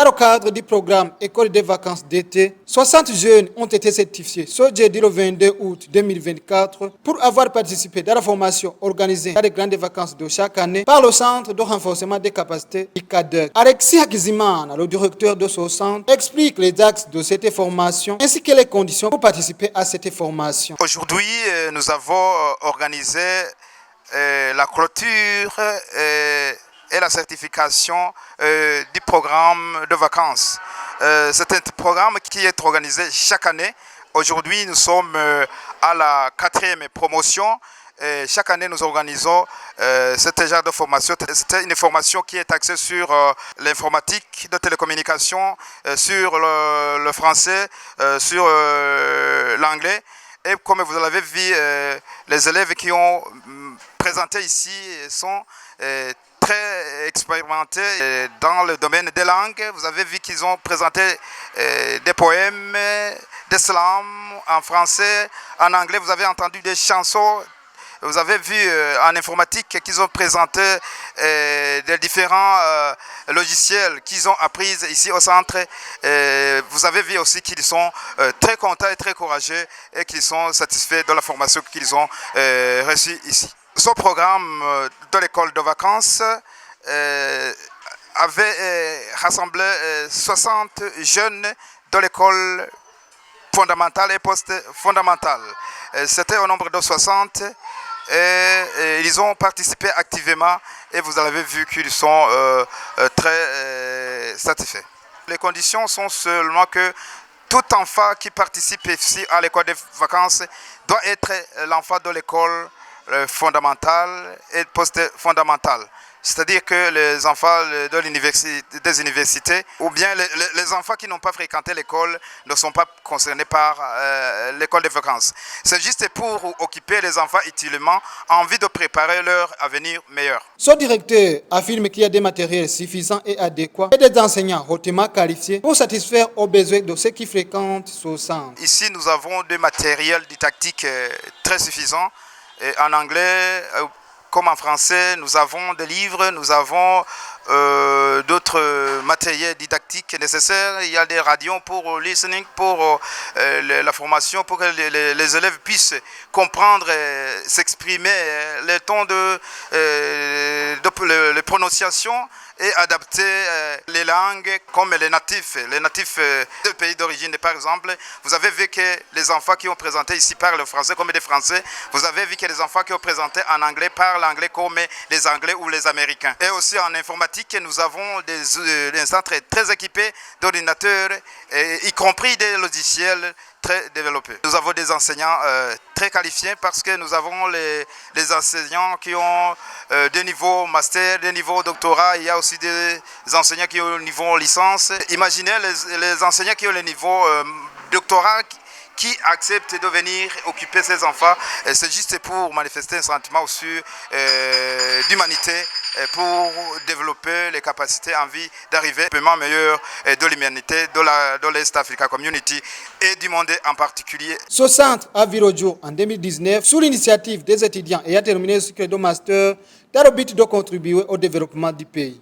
Dans le cadre du programme École des vacances d'été, 60 jeunes ont été certifiés ce jeudi le 22 août 2024 pour avoir participé dans la formation organisée dans les grandes vacances de chaque année par le Centre de renforcement des capacités du CADEC. Alexis Hakizimana, le directeur de ce centre, explique les axes de cette formation ainsi que les conditions pour participer à cette formation. Aujourd'hui, nous avons organisé la clôture et la certification du programme de vacances. C'est un programme qui est organisé chaque année. Aujourd'hui, nous sommes à la 4e promotion. Chaque année, nous organisons ce genre de formation. C'est une formation qui est axée sur l'informatique de télécommunication, sur le français, sur l'anglais. Et comme vous l'avez vu, les élèves qui ont présenté ici sont très expérimentés dans le domaine des langues. Vous avez vu qu'ils ont présenté des poèmes, des slams en français, en anglais. Vous avez entendu des chansons. Vous avez vu en informatique qu'ils ont présenté des différents logiciels qu'ils ont appris ici au centre. Vous avez vu aussi qu'ils sont très contents et très courageux et qu'ils sont satisfaits de la formation qu'ils ont reçue ici. Ce programme de l'école de vacances avait rassemblé 60 jeunes de l'école fondamentale et post-fondamentale. C'était au nombre de 60. Et ils ont participé activement et vous avez vu qu'ils sont très satisfaits. Les conditions sont seulement que tout enfant qui participe ici à l'école des vacances doit être l'enfant de l'école fondamentale et post-fondamentale. C'est-à-dire que les enfants des universités ou bien les enfants qui n'ont pas fréquenté l'école ne sont pas concernés par l'école des vacances. C'est juste pour occuper les enfants utilement en vue de préparer leur avenir meilleur. Ce directeur affirme qu'il y a des matériels suffisants et adéquats et des enseignants hautement qualifiés pour satisfaire aux besoins de ceux qui fréquentent ce centre. Ici, nous avons des matériels didactiques très suffisants. Et en anglais, comme en français, nous avons des livres, nous avons d'autres matériels didactiques nécessaires. Il y a des radios pour listening, pour la formation, pour que les élèves puissent comprendre, s'exprimer, les tons de prononciation et adapter les langues comme les natifs de pays d'origine. Par exemple, vous avez vu que les enfants qui ont présenté ici parlent le français comme des Français. Vous avez vu que les enfants qui ont présenté en anglais parlent anglais comme les Anglais ou les Américains. Et aussi en informatique, nous avons des centres très équipés d'ordinateurs, y compris des logiciels très développés. Nous avons des enseignants très qualifiés parce que nous avons les enseignants qui ont des niveaux master, des niveaux doctorat. Il y a aussi des enseignants qui ont le niveau licence. Imaginez les enseignants qui ont le niveau doctorat qui acceptent de venir occuper ces enfants. C'est juste pour manifester un sentiment aussi d'humanité, pour développer les capacités en vue d'arriver au paiement meilleur de l'humanité, de l'East Africa Community et du monde en particulier. Ce centre a vu le jour en 2019 sous l'initiative des étudiants et a terminé le cycle de master dans le but de contribuer au développement du pays.